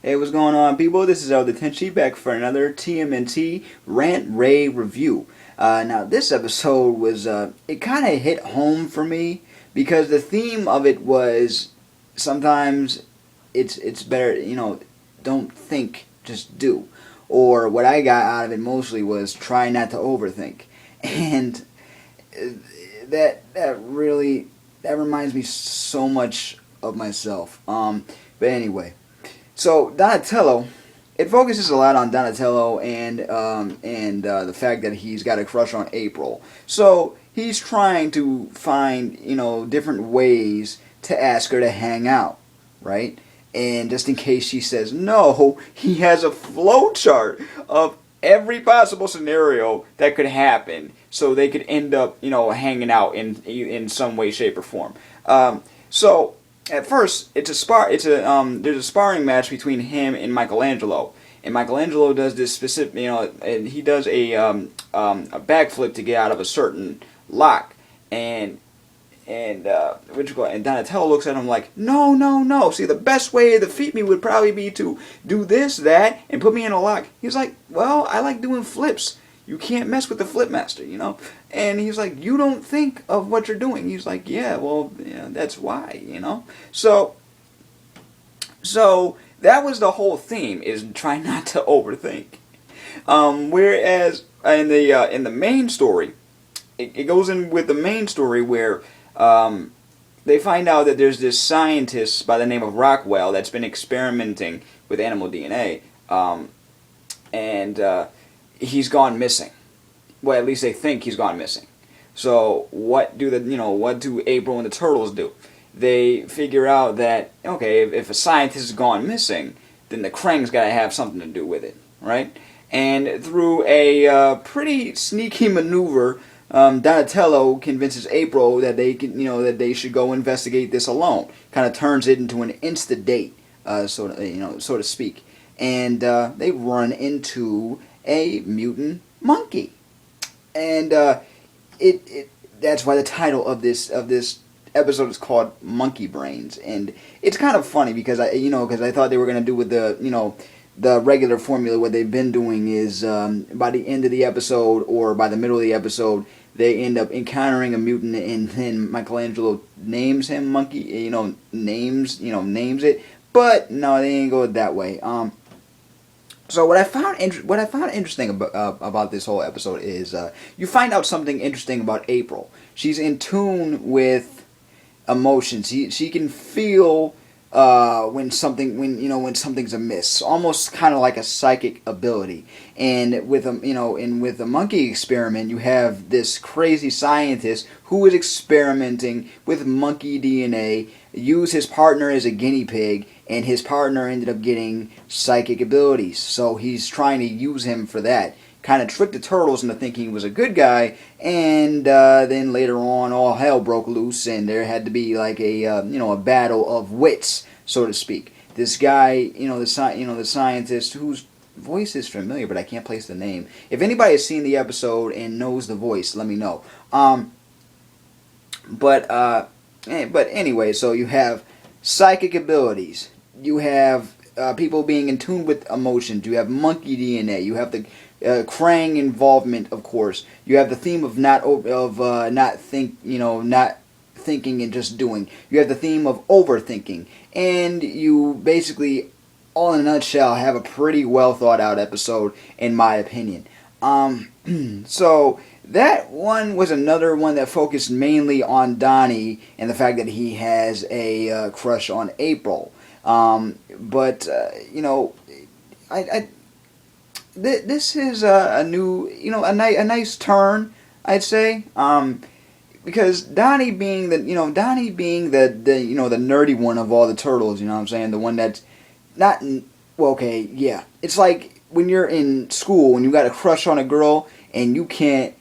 Hey, what's going on, people? This is Elder Tenchi back for another TMNT Rant Ray review. Now, this episode was, it kind of hit home for me because the theme of it was sometimes it's better, don't think, just do. Or what I got out of it mostly was try not to overthink. And that reminds me so much of myself. But anyway. So Donatello, it focuses a lot on Donatello and the fact that he's got a crush on April. So he's trying to find different ways to ask her to hang out, right? And just in case she says no, he has a flow chart of every possible scenario that could happen, so they could end up hanging out in some way, shape, or form. So. At first, there's a sparring match between him and Michelangelo, and Michelangelo does this specific, and he does a backflip to get out of a certain lock, and Donatello looks at him like, no, no, no. See, the best way to defeat me would probably be to do this, that, and put me in a lock. He's like, well, I like doing flips. You can't mess with the flip master, And he's like, you don't think of what you're doing. He's like, yeah, well, that's why, So that was the whole theme, is try not to overthink. Whereas in the main story, it goes in with the main story where they find out that there's this scientist by the name of Rockwell that's been experimenting with animal DNA, and he's gone missing. Well, at least they think he's gone missing. So what do April and the Turtles do? They figure out that, okay, if a scientist has gone missing, then the Krang's got to have something to do with it, right? And through a pretty sneaky maneuver, Donatello convinces April that they they should go investigate this alone. Kind of turns it into an insta date, so to speak. And they run into a mutant monkey, and that's why the title of this episode is called Monkey Brains. And it's kind of funny because I thought they were going to do with the regular formula. What they've been doing is by the end of the episode or by the middle of the episode, they end up encountering a mutant, and then Michelangelo names him Monkey. Names it, but no, they didn't go that way. So what I found interesting about this whole episode is you find out something interesting about April. She's in tune with emotions. She can feel when something's amiss, almost kind of like a psychic ability. And with the monkey experiment, you have this crazy scientist who is experimenting with monkey DNA. Used his partner as a guinea pig, and his partner ended up getting psychic abilities. So he's trying to use him for that. Kind of tricked the Turtles into thinking he was a good guy, and then later on, all hell broke loose, and there had to be like a battle of wits, so to speak. This guy, the scientist whose voice is familiar, but I can't place the name. If anybody has seen the episode and knows the voice, let me know. But anyway, so you have psychic abilities. You have people being in tune with emotions. You have monkey DNA. You have the Krang involvement, of course. You have the theme of not thinking and just doing. You have the theme of overthinking, and you basically, all in a nutshell, have a pretty well thought out episode, in my opinion. So that one was another one that focused mainly on Donnie and the fact that he has a crush on April. This is a new, a nice turn, I'd say. Because Donnie being the nerdy one of all the turtles, the one that's not, well, okay, yeah. It's like when you're in school and you got a crush on a girl and you can't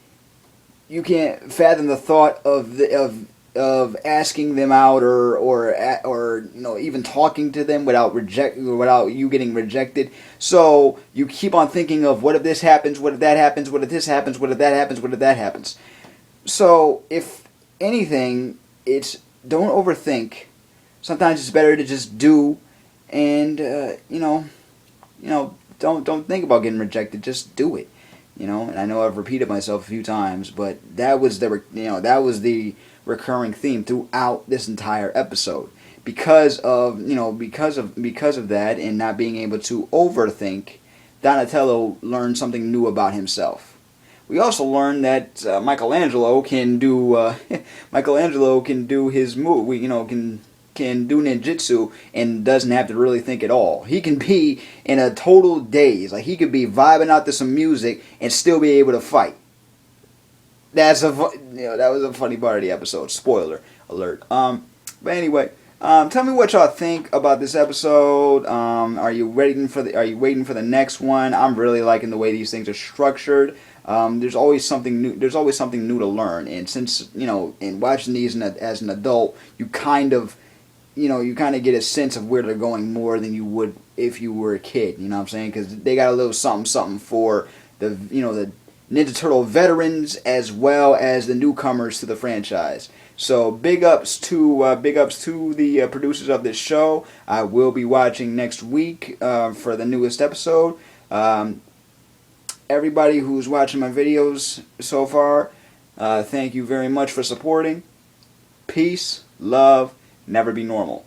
fathom the thought of asking them out or even talking to them without you getting rejected. So you keep on thinking of, what if this happens, what if that happens, what if this happens, what if that happens, what if that happens. So if anything, it's don't overthink. Sometimes it's better to just do, and don't think about getting rejected. Just do it. And I know I've repeated myself a few times, but that was the recurring theme throughout this entire episode. Because of that and not being able to overthink, Donatello learned something new about himself. We also learned that Michelangelo can do Michelangelo can do his move. Can do ninjutsu and doesn't have to really think at all. He can be in a total daze. Like, he could be vibing out to some music and still be able to fight. That was a funny part of the episode. Spoiler alert. But anyway, tell me what y'all think about this episode. Are you waiting for the next one? I'm really liking the way these things are structured. There's always something new. There's always something new to learn. And since in watching these as an adult, you kind of get a sense of where they're going more than you would if you were a kid. You know what I'm saying? Because they got a little something for the Ninja Turtle veterans as well as the newcomers to the franchise. So big ups to the producers of this show. I will be watching next week for the newest episode. Everybody who's watching my videos so far, thank you very much for supporting. Peace, love, never be normal.